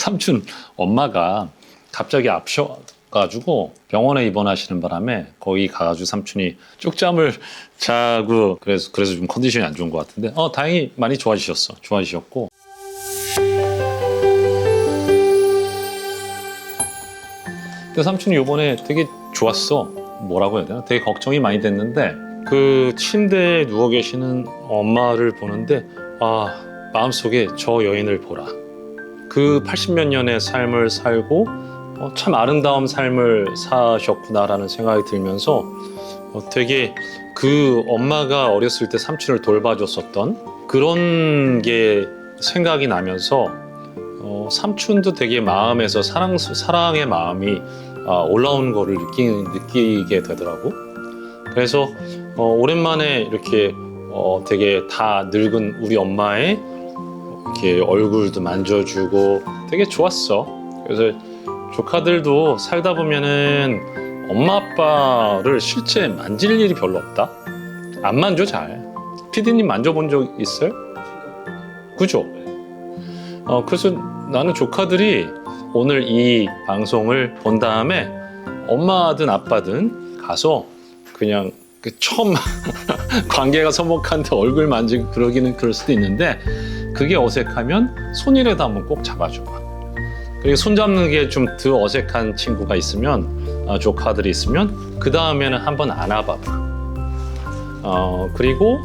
삼촌 엄마가 갑자기 아프셔가지고 병원에 입원하시는 바람에 거기 가가지고 삼촌이 쪽잠을 자고 그래서 좀 컨디션이 안 좋은 것 같은데 다행히 많이 좋아지셨고. 근데 삼촌이 이번에 되게 좋았어. 뭐라고 해야 되나? 되게 걱정이 많이 됐는데 그 침대에 누워 계시는 엄마를 보는데 마음속에 저 여인을 보라. 그 80몇 년의 삶을 살고 참 아름다운 삶을 사셨구나라는 생각이 들면서 되게 그 엄마가 어렸을 때 삼촌을 돌봐줬었던 그런 게 생각이 나면서 삼촌도 되게 마음에서 사랑의 마음이 올라오는 거를 느끼게 되더라고. 그래서 오랜만에 이렇게 되게 다 늙은 우리 엄마의 이렇게 얼굴도 만져주고 되게 좋았어. 그래서 조카들도 살다 보면은 엄마 아빠를 실제 만질 일이 별로 없다. 안 만져 잘. 피디님 만져본 적 있어요? 그죠? 그래서 나는 조카들이 오늘 이 방송을 본 다음에 엄마든 아빠든 가서 그냥 처음 관계가 서먹한데 얼굴 만지고 그럴 수도 있는데 그게 어색하면 손이라도 한번 꼭 잡아줘봐. 그리고 손 잡는 게 좀 더 어색한 친구가 있으면 조카들이 있으면 그 다음에는 한번 안아봐봐. 그리고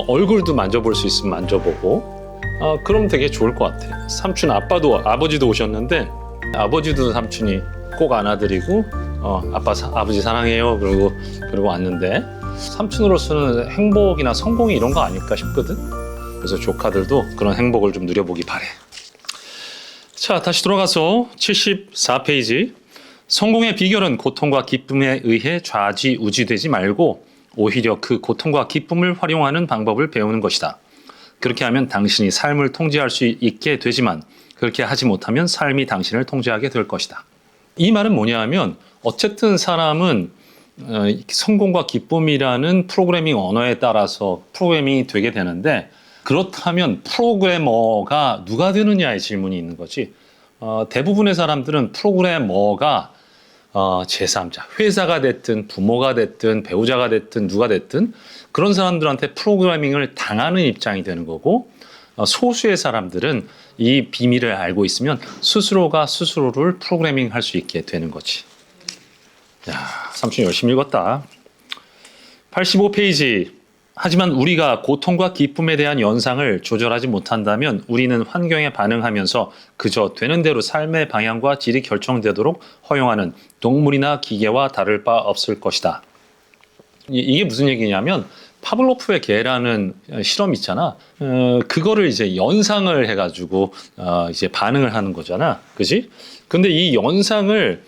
얼굴도 만져볼 수 있으면 만져보고 그럼 되게 좋을 것 같아. 삼촌 아버지도 오셨는데 아버지도 삼촌이 꼭 안아드리고 아버지 사랑해요 그러고 왔는데 삼촌으로서는 행복이나 성공이 이런 거 아닐까 싶거든. 그래서 조카들도 그런 행복을 좀 누려보기 바래. 자, 다시 돌아가서 74페이지. 성공의 비결은 고통과 기쁨에 의해 좌지우지되지 말고 오히려 그 고통과 기쁨을 활용하는 방법을 배우는 것이다. 그렇게 하면 당신이 삶을 통제할 수 있게 되지만 그렇게 하지 못하면 삶이 당신을 통제하게 될 것이다. 이 말은 뭐냐 하면 어쨌든 사람은 성공과 기쁨이라는 프로그래밍 언어에 따라서 프로그래밍이 되게 되는데 그렇다면 프로그래머가 누가 되느냐의 질문이 있는 거지. 대부분의 사람들은 프로그래머가 제3자, 회사가 됐든 부모가 됐든 배우자가 됐든 누가 됐든 그런 사람들한테 프로그래밍을 당하는 입장이 되는 거고 소수의 사람들은 이 비밀을 알고 있으면 스스로가 스스로를 프로그래밍 할 수 있게 되는 거지. 야, 삼촌 열심히 읽었다. 85페이지. 하지만 우리가 고통과 기쁨에 대한 연상을 조절하지 못한다면 우리는 환경에 반응하면서 그저 되는 대로 삶의 방향과 질이 결정되도록 허용하는 동물이나 기계와 다를 바 없을 것이다. 이게 무슨 얘기냐면 파블로프의 개라는 실험 있잖아. 그거를 이제 연상을 해가지고 이제 반응을 하는 거잖아, 그지? 근데 이 연상을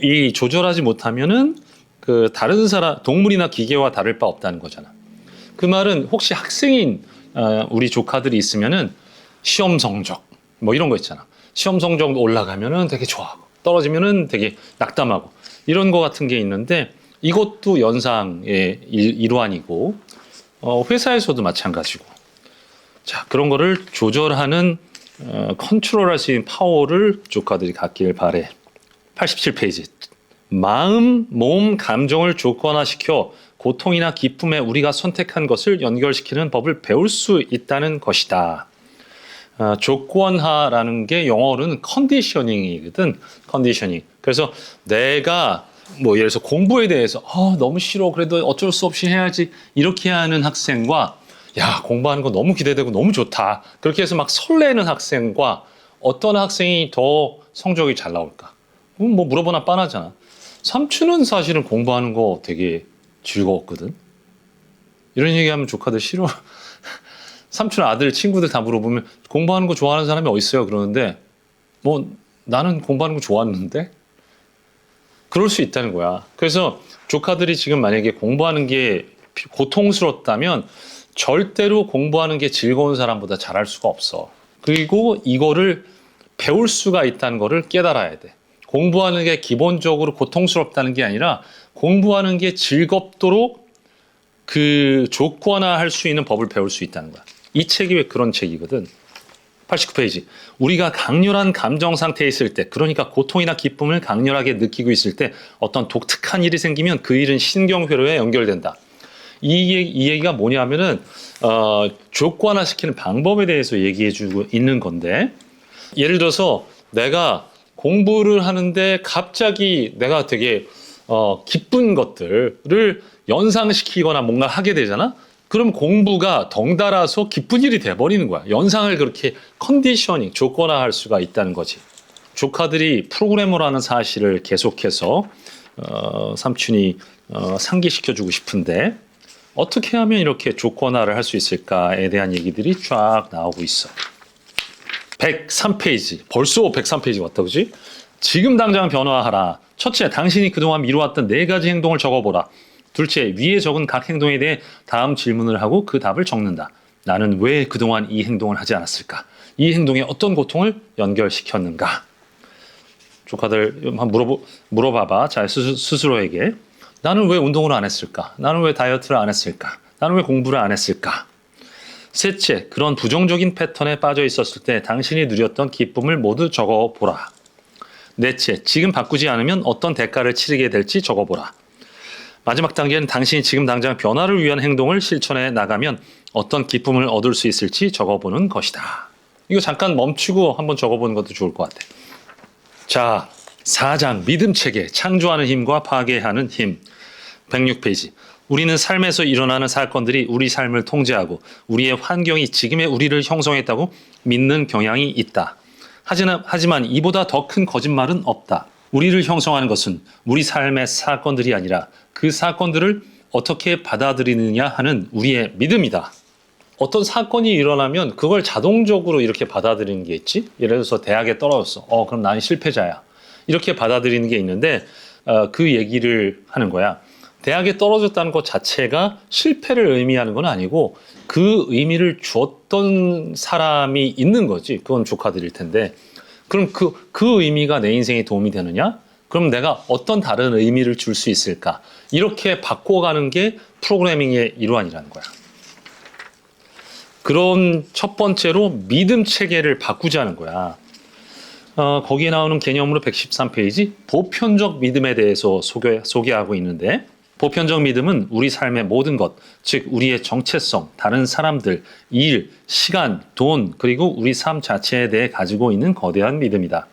이 조절하지 못하면은 그 다른 동물이나 기계와 다를 바 없다는 거잖아. 그 말은 혹시 학생인 우리 조카들이 있으면은 시험 성적 뭐 이런 거 있잖아. 시험 성적 올라가면은 되게 좋아하고 떨어지면은 되게 낙담하고 이런 거 같은 게 있는데 이것도 연상의 일환이고 회사에서도 마찬가지고. 자, 그런 거를 조절하는 컨트롤할 수 있는 파워를 조카들이 갖길 바래. 87페이지. 마음, 몸, 감정을 조건화시켜 고통이나 기쁨에 우리가 선택한 것을 연결시키는 법을 배울 수 있다는 것이다. 조건화라는 게 영어로는 컨디셔닝이거든. 컨디셔닝. 그래서 내가 뭐 예를 들어서 공부에 대해서 너무 싫어 그래도 어쩔 수 없이 해야지 이렇게 하는 학생과 야 공부하는 거 너무 기대되고 너무 좋다 그렇게 해서 막 설레는 학생과 어떤 학생이 더 성적이 잘 나올까? 뭐 물어보나 뻔하잖아. 삼촌은 사실은 공부하는 거 되게 즐거웠거든. 이런 얘기하면 조카들 싫어. 삼촌 아들 친구들 다 물어보면 공부하는 거 좋아하는 사람이 어디 있어요? 그러는데 뭐 나는 공부하는 거 좋았는데 그럴 수 있다는 거야. 그래서 조카들이 지금 만약에 공부하는 게 고통스럽다면 절대로 공부하는 게 즐거운 사람보다 잘할 수가 없어. 그리고 이거를 배울 수가 있다는 거를 깨달아야 돼. 공부하는 게 기본적으로 고통스럽다는 게 아니라 공부하는 게 즐겁도록 그 조건화할 수 있는 법을 배울 수 있다는 거야. 이 책이 왜 그런 책이거든. 89페이지. 우리가 강렬한 감정 상태에 있을 때, 그러니까 고통이나 기쁨을 강렬하게 느끼고 있을 때 어떤 독특한 일이 생기면 그 일은 신경회로에 연결된다. 이 얘기가 뭐냐면은 조건화시키는 방법에 대해서 얘기해주고 있는 건데, 예를 들어서 내가 공부를 하는데 갑자기 내가 되게 기쁜 것들을 연상시키거나 뭔가 하게 되잖아. 그럼 공부가 덩달아서 기쁜 일이 돼버리는 거야. 연상을 그렇게 컨디셔닝, 조건화할 수가 있다는 거지. 조카들이 프로그래머라는 사실을 계속해서 삼촌이 상기시켜주고 싶은데 어떻게 하면 이렇게 조건화를 할 수 있을까에 대한 얘기들이 쫙 나오고 있어. 103페이지. 벌써 103페이지 왔다, 그지? 지금 당장 변화하라. 첫째, 당신이 그동안 미뤄왔던 4가지 행동을 적어보라. 둘째, 위에 적은 각 행동에 대해 다음 질문을 하고 그 답을 적는다. 나는 왜 그동안 이 행동을 하지 않았을까? 이 행동에 어떤 고통을 연결시켰는가? 조카들 한번 물어봐봐. 자, 스스로에게. 나는 왜 운동을 안 했을까? 나는 왜 다이어트를 안 했을까? 나는 왜 공부를 안 했을까? 셋째, 그런 부정적인 패턴에 빠져 있었을 때 당신이 누렸던 기쁨을 모두 적어보라. 넷째, 지금 바꾸지 않으면 어떤 대가를 치르게 될지 적어보라. 마지막 단계는 당신이 지금 당장 변화를 위한 행동을 실천해 나가면 어떤 기쁨을 얻을 수 있을지 적어보는 것이다. 이거 잠깐 멈추고 한번 적어보는 것도 좋을 것 같아. 자, 4장 믿음 체계, 창조하는 힘과 파괴하는 힘. 106페이지. 우리는 삶에서 일어나는 사건들이 우리 삶을 통제하고 우리의 환경이 지금의 우리를 형성했다고 믿는 경향이 있다. 하지만 이보다 더 큰 거짓말은 없다. 우리를 형성하는 것은 우리 삶의 사건들이 아니라 그 사건들을 어떻게 받아들이느냐 하는 우리의 믿음이다. 어떤 사건이 일어나면 그걸 자동적으로 이렇게 받아들이는 게 있지. 예를 들어서 대학에 떨어졌어. 그럼 나는 실패자야. 이렇게 받아들이는 게 있는데 그 얘기를 하는 거야. 대학에 떨어졌다는 것 자체가 실패를 의미하는 건 아니고 그 의미를 주었던 사람이 있는 거지. 그건 조카들일 텐데. 그럼 그 의미가 내 인생에 도움이 되느냐? 그럼 내가 어떤 다른 의미를 줄 수 있을까? 이렇게 바꿔가는 게 프로그래밍의 일환이라는 거야. 그런 첫 번째로 믿음 체계를 바꾸자는 거야. 거기에 나오는 개념으로 113페이지 보편적 믿음에 대해서 소개하고 있는데 보편적 믿음은 우리 삶의 모든 것, 즉 우리의 정체성, 다른 사람들, 일, 시간, 돈, 그리고 우리 삶 자체에 대해 가지고 있는 거대한 믿음이다.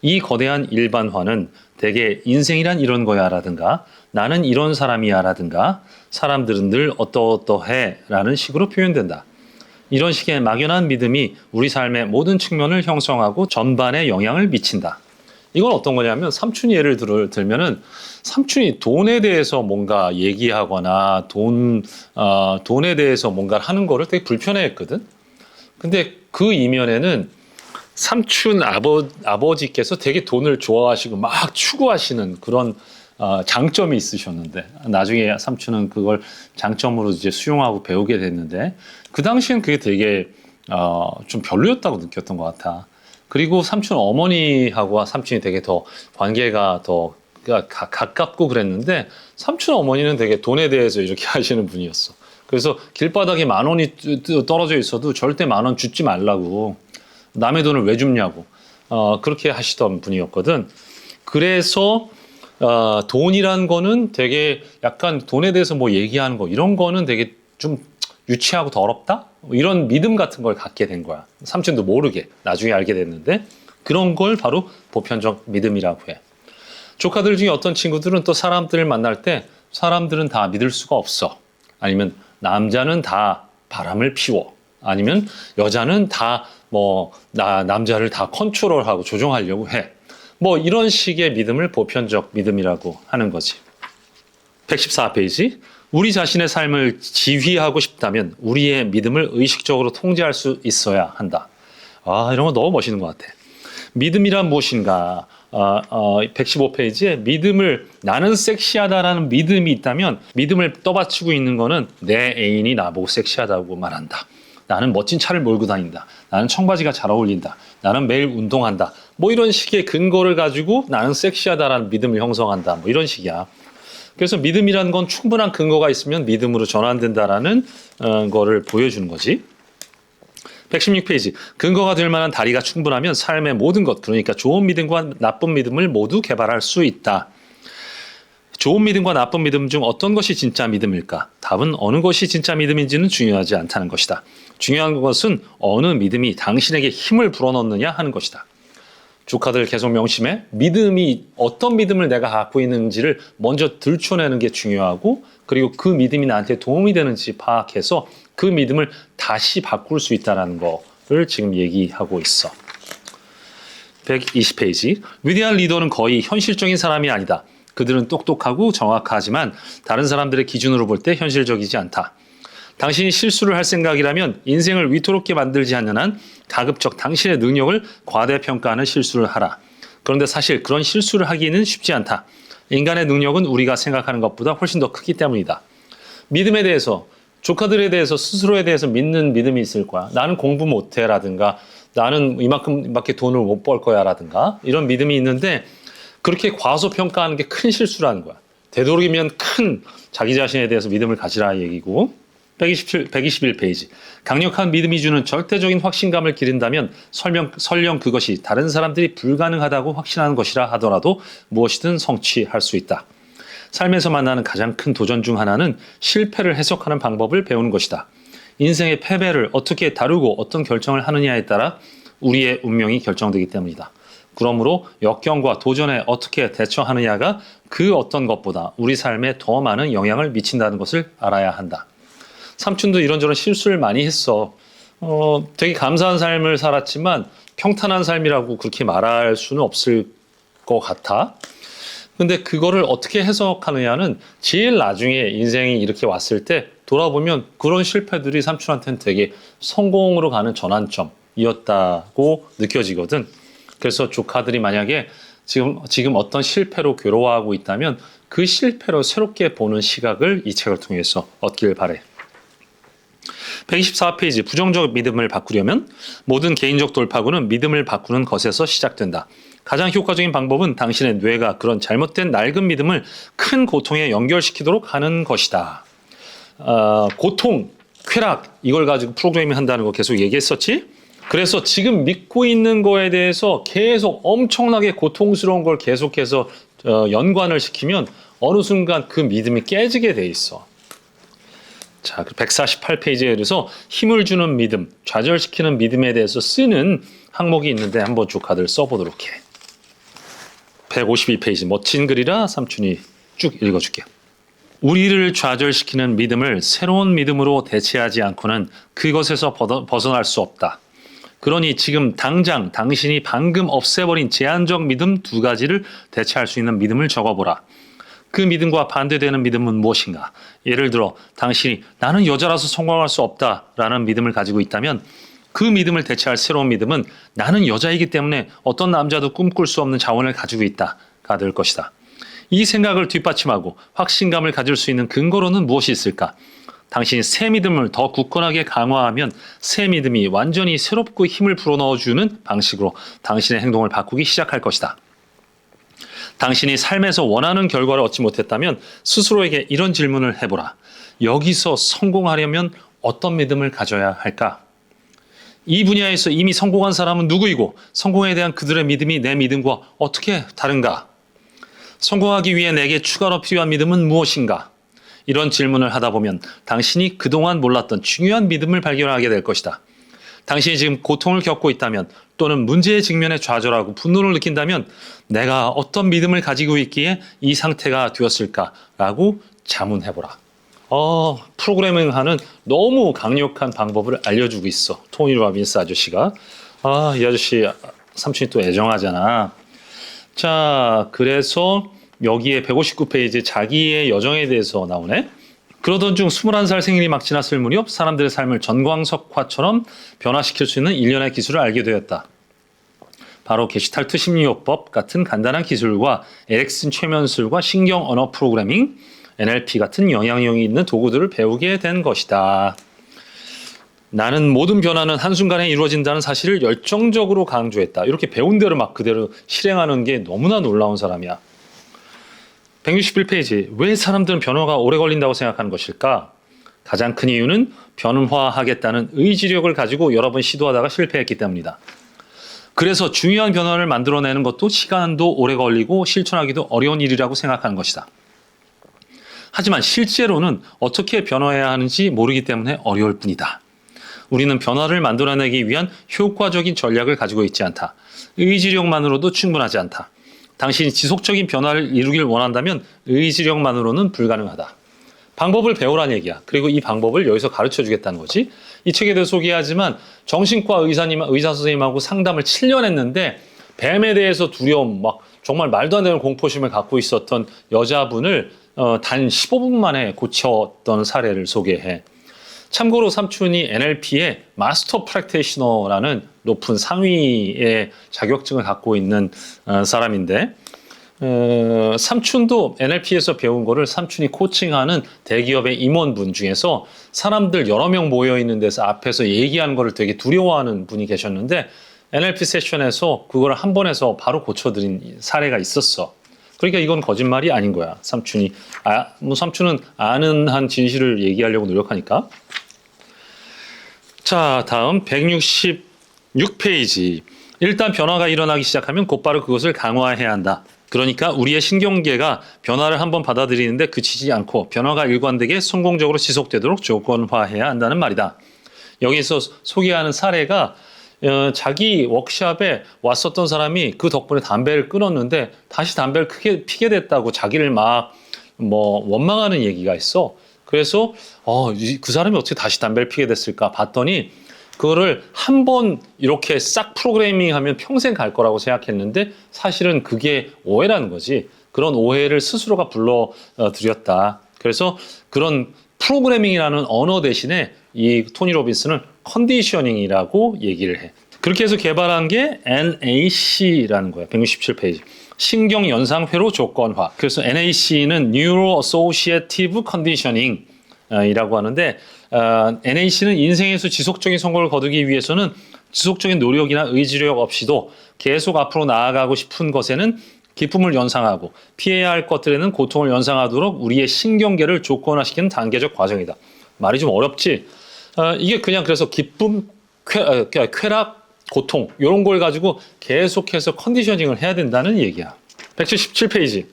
이 거대한 일반화는 대개 인생이란 이런 거야 라든가 나는 이런 사람이야 라든가 사람들은 늘 어떠어떠해 라는 식으로 표현된다. 이런 식의 막연한 믿음이 우리 삶의 모든 측면을 형성하고 전반에 영향을 미친다. 이건 어떤 거냐면 삼촌이 예를 들면은 삼촌이 돈에 대해서 뭔가 얘기하거나 돈에 대해서 뭔가 하는 거를 되게 불편해했거든. 근데 그 이면에는 삼촌 아버지께서 되게 돈을 좋아하시고 막 추구하시는 그런 장점이 있으셨는데 나중에 삼촌은 그걸 장점으로 이제 수용하고 배우게 됐는데 그 당시엔 그게 되게 좀 별로였다고 느꼈던 것 같아. 그리고 삼촌 어머니하고 삼촌이 되게 더 관계가 더 가깝고 그랬는데 삼촌 어머니는 되게 돈에 대해서 이렇게 하시는 분이었어. 그래서 길바닥에 10,000원이 떨어져 있어도 절대 10,000원 주지 말라고 남의 돈을 왜 줍냐고 그렇게 하시던 분이었거든. 그래서 돈이란 거는 되게 약간 돈에 대해서 뭐 얘기하는 거 이런 거는 되게 좀 유치하고 더럽다? 이런 믿음 같은 걸 갖게 된 거야. 삼촌도 모르게 나중에 알게 됐는데 그런 걸 바로 보편적 믿음이라고 해. 조카들 중에 어떤 친구들은 또 사람들을 만날 때 사람들은 다 믿을 수가 없어. 아니면 남자는 다 바람을 피워. 아니면 여자는 다 남자를 다 컨트롤하고 조종하려고 해. 뭐 이런 식의 믿음을 보편적 믿음이라고 하는 거지. 114페이지. 우리 자신의 삶을 지휘하고 싶다면 우리의 믿음을 의식적으로 통제할 수 있어야 한다. 이런 거 너무 멋있는 것 같아. 믿음이란 무엇인가? 115페이지에 나는 섹시하다라는 믿음이 있다면 믿음을 떠받치고 있는 거는 내 애인이 나보고 섹시하다고 말한다. 나는 멋진 차를 몰고 다닌다. 나는 청바지가 잘 어울린다. 나는 매일 운동한다. 뭐 이런 식의 근거를 가지고 나는 섹시하다라는 믿음을 형성한다. 뭐 이런 식이야. 그래서 믿음이라는 건 충분한 근거가 있으면 믿음으로 전환된다라는 거를 보여주는 거지. 116페이지. 근거가 될 만한 다리가 충분하면 삶의 모든 것, 그러니까 좋은 믿음과 나쁜 믿음을 모두 개발할 수 있다. 좋은 믿음과 나쁜 믿음 중 어떤 것이 진짜 믿음일까? 답은 어느 것이 진짜 믿음인지는 중요하지 않다는 것이다. 중요한 것은 어느 믿음이 당신에게 힘을 불어넣느냐 하는 것이다. 조카들 계속 명심해. 믿음이 어떤 믿음을 내가 갖고 있는지를 먼저 들춰내는 게 중요하고, 그리고 그 믿음이 나한테 도움이 되는지 파악해서 그 믿음을 다시 바꿀 수 있다는 거를 지금 얘기하고 있어. 120페이지. 위대한 리더는 거의 현실적인 사람이 아니다. 그들은 똑똑하고 정확하지만 다른 사람들의 기준으로 볼 때 현실적이지 않다. 당신이 실수를 할 생각이라면 인생을 위태롭게 만들지 않는 한 가급적 당신의 능력을 과대평가하는 실수를 하라. 그런데 사실 그런 실수를 하기는 쉽지 않다. 인간의 능력은 우리가 생각하는 것보다 훨씬 더 크기 때문이다. 믿음에 대해서, 조카들에 대해서, 스스로에 대해서 믿는 믿음이 있을 거야. 나는 공부 못해 라든가, 나는 이만큼밖에 돈을 못 벌 거야 라든가, 이런 믿음이 있는데 그렇게 과소평가하는 게 큰 실수라는 거야. 되도록이면 큰 자기 자신에 대해서 믿음을 가지라 얘기고. 121페이지. 강력한 믿음이 주는 절대적인 확신감을 기른다면 설령 그것이 다른 사람들이 불가능하다고 확신하는 것이라 하더라도 무엇이든 성취할 수 있다. 삶에서 만나는 가장 큰 도전 중 하나는 실패를 해석하는 방법을 배우는 것이다. 인생의 패배를 어떻게 다루고 어떤 결정을 하느냐에 따라 우리의 운명이 결정되기 때문이다. 그러므로 역경과 도전에 어떻게 대처하느냐가 그 어떤 것보다 우리 삶에 더 많은 영향을 미친다는 것을 알아야 한다. 삼촌도 이런저런 실수를 많이 했어. 되게 감사한 삶을 살았지만 평탄한 삶이라고 그렇게 말할 수는 없을 것 같아. 근데 그거를 어떻게 해석하느냐는 제일 나중에 인생이 이렇게 왔을 때 돌아보면 그런 실패들이 삼촌한테는 되게 성공으로 가는 전환점이었다고 느껴지거든. 그래서 조카들이 만약에 지금 어떤 실패로 괴로워하고 있다면 그 실패로 새롭게 보는 시각을 이 책을 통해서 얻길 바래. 124페이지. 부정적 믿음을 바꾸려면 모든 개인적 돌파구는 믿음을 바꾸는 것에서 시작된다. 가장 효과적인 방법은 당신의 뇌가 그런 잘못된 낡은 믿음을 큰 고통에 연결시키도록 하는 것이다. 고통, 쾌락, 이걸 가지고 프로그래밍 한다는 거 계속 얘기했었지? 그래서 지금 믿고 있는 거에 대해서 계속 엄청나게 고통스러운 걸 계속해서 연관을 시키면 어느 순간 그 믿음이 깨지게 돼 있어. 자, 148페이지에 그래서 힘을 주는 믿음, 좌절시키는 믿음에 대해서 쓰는 항목이 있는데 한번 조카들 써보도록 해. 152페이지 멋진 글이라 삼촌이 쭉 읽어줄게. 우리를 좌절시키는 믿음을 새로운 믿음으로 대체하지 않고는 그것에서 벗어날 수 없다. 그러니 지금 당장 당신이 방금 없애버린 제한적 믿음 2가지를 대체할 수 있는 믿음을 적어보라. 그 믿음과 반대되는 믿음은 무엇인가? 예를 들어 당신이 나는 여자라서 성공할 수 없다라는 믿음을 가지고 있다면 그 믿음을 대체할 새로운 믿음은 나는 여자이기 때문에 어떤 남자도 꿈꿀 수 없는 자원을 가지고 있다가 될 것이다. 이 생각을 뒷받침하고 확신감을 가질 수 있는 근거로는 무엇이 있을까? 당신이 새 믿음을 더 굳건하게 강화하면 새 믿음이 완전히 새롭고 힘을 불어넣어주는 방식으로 당신의 행동을 바꾸기 시작할 것이다. 당신이 삶에서 원하는 결과를 얻지 못했다면 스스로에게 이런 질문을 해보라. 여기서 성공하려면 어떤 믿음을 가져야 할까? 이 분야에서 이미 성공한 사람은 누구이고 성공에 대한 그들의 믿음이 내 믿음과 어떻게 다른가? 성공하기 위해 내게 추가로 필요한 믿음은 무엇인가? 이런 질문을 하다 보면 당신이 그동안 몰랐던 중요한 믿음을 발견하게 될 것이다. 당신이 지금 고통을 겪고 있다면 또는 문제의 직면에 좌절하고 분노를 느낀다면 내가 어떤 믿음을 가지고 있기에 이 상태가 되었을까라고 자문해보라. 프로그래밍하는 너무 강력한 방법을 알려주고 있어. 토니 로빈스 아저씨가. 이 아저씨 삼촌이 또 애정하잖아. 자, 그래서 여기에 159페이지 자기의 여정에 대해서 나오네. 그러던 중 21살 생일이 막 지났을 무렵 사람들의 삶을 전광석화처럼 변화시킬 수 있는 일련의 기술을 알게 되었다. 바로 게슈탈트 심리요법 같은 간단한 기술과 에릭슨 최면술과 신경 언어 프로그래밍, NLP 같은 영향력이 있는 도구들을 배우게 된 것이다. 나는 모든 변화는 한순간에 이루어진다는 사실을 열정적으로 강조했다. 이렇게 배운 대로 막 그대로 실행하는 게 너무나 놀라운 사람이야. 161페이지. 왜 사람들은 변화가 오래 걸린다고 생각하는 것일까? 가장 큰 이유는 변화하겠다는 의지력을 가지고 여러 번 시도하다가 실패했기 때문이다. 그래서 중요한 변화를 만들어내는 것도 시간도 오래 걸리고 실천하기도 어려운 일이라고 생각하는 것이다. 하지만 실제로는 어떻게 변화해야 하는지 모르기 때문에 어려울 뿐이다. 우리는 변화를 만들어내기 위한 효과적인 전략을 가지고 있지 않다. 의지력만으로도 충분하지 않다. 당신이 지속적인 변화를 이루길 원한다면 의지력만으로는 불가능하다. 방법을 배우란 얘기야. 그리고 이 방법을 여기서 가르쳐 주겠다는 거지. 이 책에도 소개하지만 정신과 의사 선생님하고 상담을 7년 했는데 뱀에 대해서 두려움, 막 정말 말도 안 되는 공포심을 갖고 있었던 여자분을 단 15분 만에 고쳤던 사례를 소개해. 참고로 삼촌이 NLP의 마스터 프랙티셔너라는 높은 상위의 자격증을 갖고 있는 사람인데 삼촌도 NLP에서 배운 거를 삼촌이 코칭하는 대기업의 임원분 중에서 사람들 여러 명 모여 있는 데서 앞에서 얘기하는 거를 되게 두려워하는 분이 계셨는데 NLP 세션에서 그걸 한 번에서 바로 고쳐드린 사례가 있었어. 그러니까 이건 거짓말이 아닌 거야. 삼촌이 삼촌은 아는 한 진실을 얘기하려고 노력하니까. 자, 다음 166페이지. 일단 변화가 일어나기 시작하면 곧바로 그것을 강화해야 한다. 그러니까 우리의 신경계가 변화를 한번 받아들이는데 그치지 않고 변화가 일관되게 성공적으로 지속되도록 조건화해야 한다는 말이다. 여기서 소개하는 사례가 자기 워크숍에 왔었던 사람이 그 덕분에 담배를 끊었는데 다시 담배를 크게 피게 됐다고 자기를 막 원망하는 얘기가 있어. 그래서 그 사람이 어떻게 다시 담배를 피게 됐을까 봤더니 그거를 한 번 이렇게 싹 프로그래밍하면 평생 갈 거라고 생각했는데 사실은 그게 오해라는 거지. 그런 오해를 스스로가 불러들였다. 그래서 그런 프로그래밍이라는 언어 대신에 이 토니 로빈스는 컨디셔닝이라고 얘기를 해. 그렇게 해서 개발한 게 NAC라는 거야. 167페이지. 신경연상회로 조건화. 그래서 NAC는 Neuro Associative Conditioning 이라고 하는데 NAC는 인생에서 지속적인 성공을 거두기 위해서는 지속적인 노력이나 의지력 없이도 계속 앞으로 나아가고 싶은 것에는 기쁨을 연상하고 피해야 할 것들에는 고통을 연상하도록 우리의 신경계를 조건화시키는 단계적 과정이다. 말이 좀 어렵지? 이게 그냥 그래서 기쁨, 쾌락, 고통 이런 걸 가지고 계속해서 컨디셔닝을 해야 된다는 얘기야. 177페이지.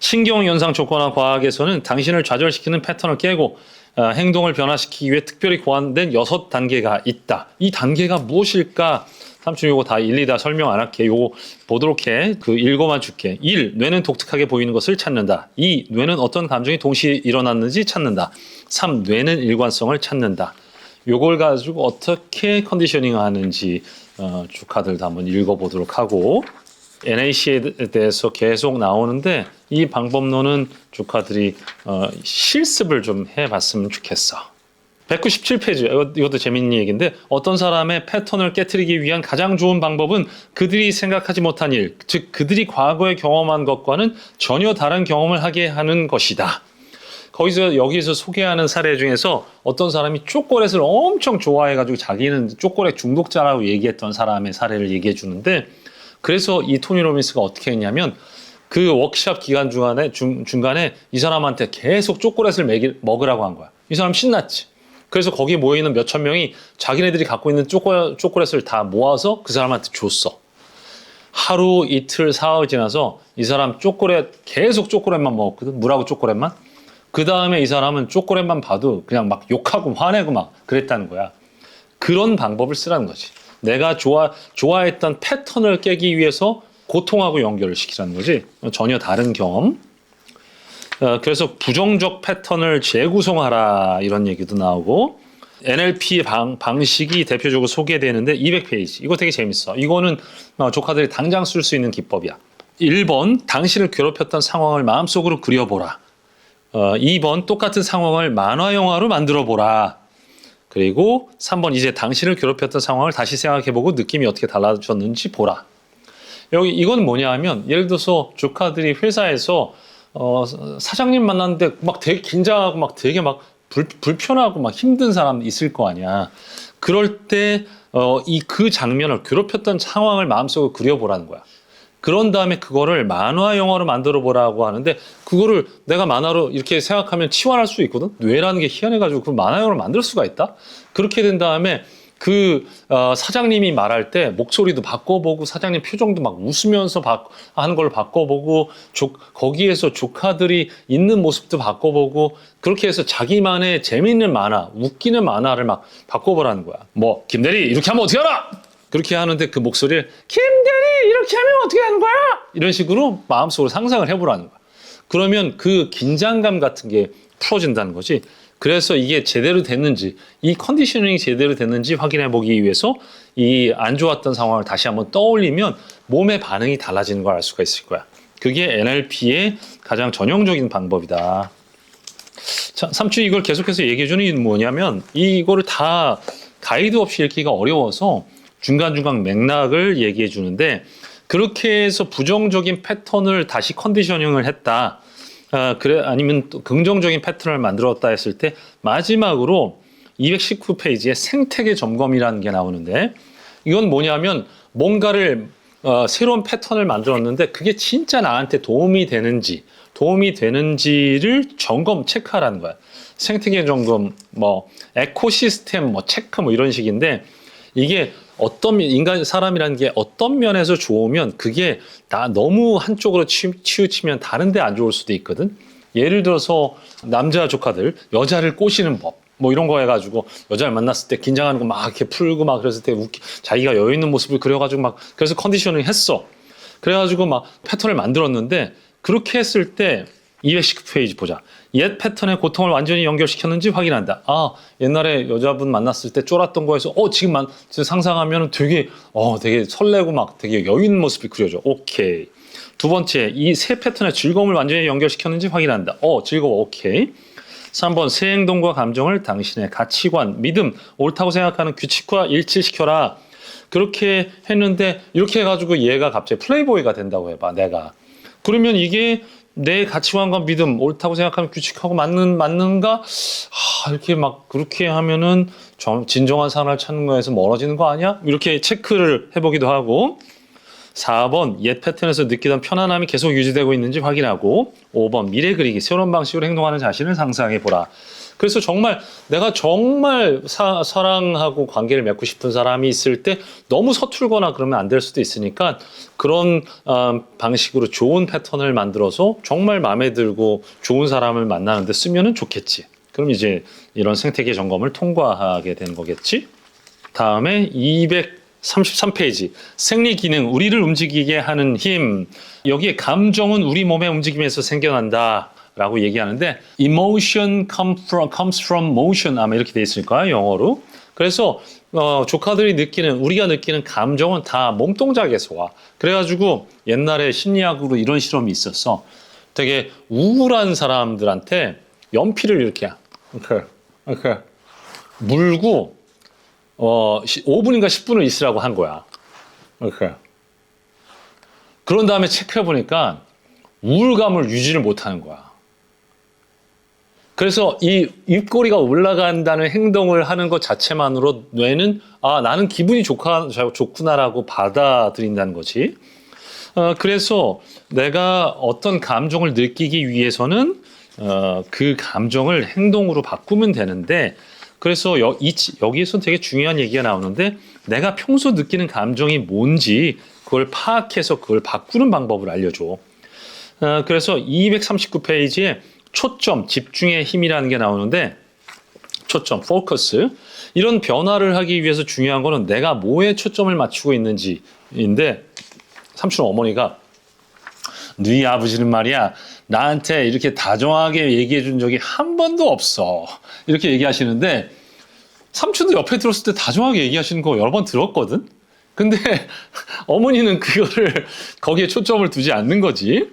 신경연상 조건화 과학에서는 당신을 좌절시키는 패턴을 깨고 행동을 변화시키기 위해 특별히 고안된 6단계가 있다. 이 단계가 무엇일까? 삼촌 요거 다 일일이 다 설명 안 할게. 요거 보도록 해. 그 읽어만 줄게. 1. 뇌는 독특하게 보이는 것을 찾는다. 2. 뇌는 어떤 감정이 동시에 일어났는지 찾는다. 3. 뇌는 일관성을 찾는다. 요걸 가지고 어떻게 컨디셔닝 하는지 조카들도 한번 읽어보도록 하고 NAC에 대해서 계속 나오는데 이 방법론은 조카들이 실습을 좀 해봤으면 좋겠어. 197페이지 이것도 재밌는 얘기인데 어떤 사람의 패턴을 깨트리기 위한 가장 좋은 방법은 그들이 생각하지 못한 일, 즉 그들이 과거에 경험한 것과는 전혀 다른 경험을 하게 하는 것이다. 여기서 소개하는 사례 중에서 어떤 사람이 초콜릿을 엄청 좋아해가지고 자기는 초콜릿 중독자라고 얘기했던 사람의 사례를 얘기해 주는데 그래서 이 토니 로빈스가 어떻게 했냐면 그 워크숍 기간 중간에 이 사람한테 계속 초콜릿을 먹으라고 한 거야. 이 사람 신났지. 그래서 거기 모여있는 몇천 명이 자기네들이 갖고 있는 초콜릿을 다 모아서 그 사람한테 줬어. 하루 이틀 사흘 지나서 이 사람 계속 초콜릿만 먹었거든. 물하고 초콜릿만. 그 다음에 이 사람은 초콜릿만 봐도 그냥 막 욕하고 화내고 막 그랬다는 거야. 그런 방법을 쓰라는 거지. 내가 좋아했던 패턴을 깨기 위해서 고통하고 연결을 시키라는 거지. 전혀 다른 경험. 그래서 부정적 패턴을 재구성하라 이런 얘기도 나오고 NLP 방식이 대표적으로 소개되는데 200페이지. 이거 되게 재밌어. 이거는 조카들이 당장 쓸 수 있는 기법이야. 1번 당신을 괴롭혔던 상황을 마음속으로 그려보라. 2번 똑같은 상황을 만화 영화로 만들어보라. 그리고 3번 이제 당신을 괴롭혔던 상황을 다시 생각해보고 느낌이 어떻게 달라졌는지 보라. 이건 뭐냐 하면 예를 들어서 조카들이 회사에서 사장님 만났는데 막 되게 긴장하고 막 되게 막 불편하고 막 힘든 사람 있을 거 아니야. 그럴 때 그 장면을 괴롭혔던 상황을 마음속으로 그려보라는 거야. 그런 다음에 그거를 만화 영화로 만들어 보라고 하는데 그거를 내가 만화로 이렇게 생각하면 치환할 수 있거든. 뇌라는 게 희한해가지고 그 만화 영화로 만들 수가 있다. 그렇게 된 다음에 그 사장님이 말할 때 목소리도 바꿔보고 사장님 표정도 막 웃으면서 하는 걸 바꿔보고 거기에서 조카들이 있는 모습도 바꿔보고 그렇게 해서 자기만의 재미있는 만화, 웃기는 만화를 막 바꿔보라는 거야. 뭐 김대리 이렇게 하면 어떻게 알아? 그렇게 하는데 그 목소리를 김대리 이렇게 하면 어떻게 하는 거야? 이런 식으로 마음속으로 상상을 해보라는 거야. 그러면 그 긴장감 같은 게 풀어진다는 거지. 그래서 이게 제대로 됐는지, 이 컨디셔닝이 제대로 됐는지 확인해 보기 위해서 이 안 좋았던 상황을 다시 한번 떠올리면 몸의 반응이 달라지는 걸 알 수가 있을 거야. 그게 NLP의 가장 전형적인 방법이다. 자, 삼촌 이걸 계속해서 얘기해 주는 이유는 뭐냐면 이거를 다 가이드 없이 읽기가 어려워서 중간중간 맥락을 얘기해 주는데 그렇게 해서 부정적인 패턴을 다시 컨디셔닝을 했다. 그래 아니면 또 긍정적인 패턴을 만들었다 했을 때 마지막으로 219페이지에 생태계 점검이라는 게 나오는데 이건 뭐냐면 뭔가를 새로운 패턴을 만들었는데 그게 진짜 나한테 도움이 되는지를 점검 체크하라는 거야. 생태계 점검, 뭐 에코시스템, 뭐 체크 뭐 이런 식인데 이게 어떤 사람이라는 게 어떤 면에서 좋으면 그게 너무 한쪽으로 치우치면 다른 데 안 좋을 수도 있거든. 예를 들어서 남자 조카들 여자를 꼬시는 법 뭐 이런 거 해가지고 여자를 만났을 때 긴장하는 거 막 이렇게 풀고 막 그랬을 때 자기가 여유 있는 모습을 그려가지고 막 그래서 컨디셔닝 했어. 그래가지고 막 패턴을 만들었는데 그렇게 했을 때 219페이지 보자. 옛 패턴의 고통을 완전히 연결시켰는지 확인한다. 옛날에 여자분 만났을 때 쫄았던 거에서 지금 상상하면 되게 설레고 막 되게 여유 있는 모습이 그려져. 오케이. 두 번째, 이 새 패턴의 즐거움을 완전히 연결시켰는지 확인한다. 즐거워. 오케이. 3번, 새 행동과 감정을 당신의 가치관, 믿음, 옳다고 생각하는 규칙과 일치시켜라. 그렇게 했는데 이렇게 해가지고 얘가 갑자기 플레이보이가 된다고 해봐. 내가. 그러면 이게 내 가치관과 믿음, 옳다고 생각하는 규칙하고 맞는가? 이렇게 막 그렇게 하면은 진정한 사랑을 찾는 거에서 멀어지는 거 아니야? 이렇게 체크를 해보기도 하고 4번, 옛 패턴에서 느끼던 편안함이 계속 유지되고 있는지 확인하고 5번, 미래 그리기, 새로운 방식으로 행동하는 자신을 상상해 보라. 그래서 정말 내가 정말 사랑하고 관계를 맺고 싶은 사람이 있을 때 너무 서툴거나 그러면 안 될 수도 있으니까 그런 방식으로 좋은 패턴을 만들어서 정말 마음에 들고 좋은 사람을 만나는 데 쓰면은 좋겠지. 그럼 이제 이런 생태계 점검을 통과하게 되는 거겠지. 다음에 233페이지 생리 기능, 우리를 움직이게 하는 힘. 여기에 감정은 우리 몸의 움직임에서 생겨난다 라고 얘기하는데 emotion comes from motion 아마 이렇게 돼 있을 거야 영어로. 그래서 조카들이 우리가 느끼는 감정은 다 몸동작에서 와. 그래가지고 옛날에 심리학으로 이런 실험이 있었어. 되게 우울한 사람들한테 연필을 이렇게 물고 5분인가 10분을 있으라고 한 거야. 그런 다음에 체크해 보니까 우울감을 유지를 못하는 거야. 그래서 이 입꼬리가 올라간다는 행동을 하는 것 자체만으로 뇌는 나는 기분이 좋구나라고 받아들인다는 거지. 그래서 내가 어떤 감정을 느끼기 위해서는 그 감정을 행동으로 바꾸면 되는데 그래서 여기에서 되게 중요한 얘기가 나오는데 내가 평소 느끼는 감정이 뭔지 그걸 파악해서 그걸 바꾸는 방법을 알려줘. 그래서 239페이지에 초점, 집중의 힘이라는 게 나오는데 초점, 포커스. 이런 변화를 하기 위해서 중요한 거는 내가 뭐에 초점을 맞추고 있는지인데 삼촌 어머니가 네 아버지는 말이야 나한테 이렇게 다정하게 얘기해 준 적이 한 번도 없어. 이렇게 얘기하시는데 삼촌도 옆에 들었을 때 다정하게 얘기하시는 거 여러 번 들었거든. 근데 어머니는 그거를 거기에 초점을 두지 않는 거지.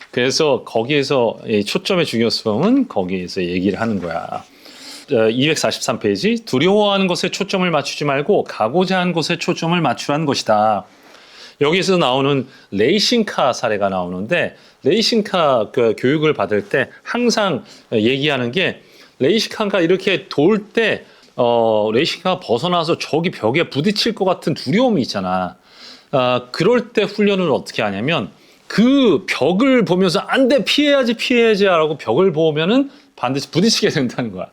그래서 거기에서 초점의 중요성은 거기에서 얘기를 하는 거야. 243페이지 두려워하는 것에 초점을 맞추지 말고 가고자 하는 것에 초점을 맞추라는 것이다. 여기서 나오는 레이싱카 사례가 나오는데 레이싱카 교육을 받을 때 항상 얘기하는 게 레이싱카가 이렇게 돌 때 레이싱카가 벗어나서 저기 벽에 부딪힐 것 같은 두려움이 있잖아. 그럴 때 훈련을 어떻게 하냐면 그 벽을 보면서 안 돼, 피해야지 하라고 벽을 보면은 반드시 부딪히게 된다는 거야.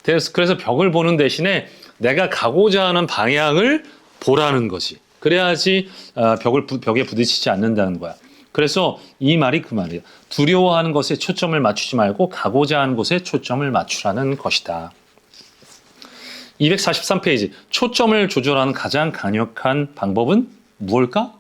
그래서 벽을 보는 대신에 내가 가고자 하는 방향을 보라는 거지. 그래야지 벽에 부딪히지 않는다는 거야. 그래서 이 말이 그 말이에요. 두려워하는 것에 초점을 맞추지 말고 가고자 하는 곳에 초점을 맞추라는 것이다. 243페이지. 초점을 조절하는 가장 강력한 방법은 무엇일까?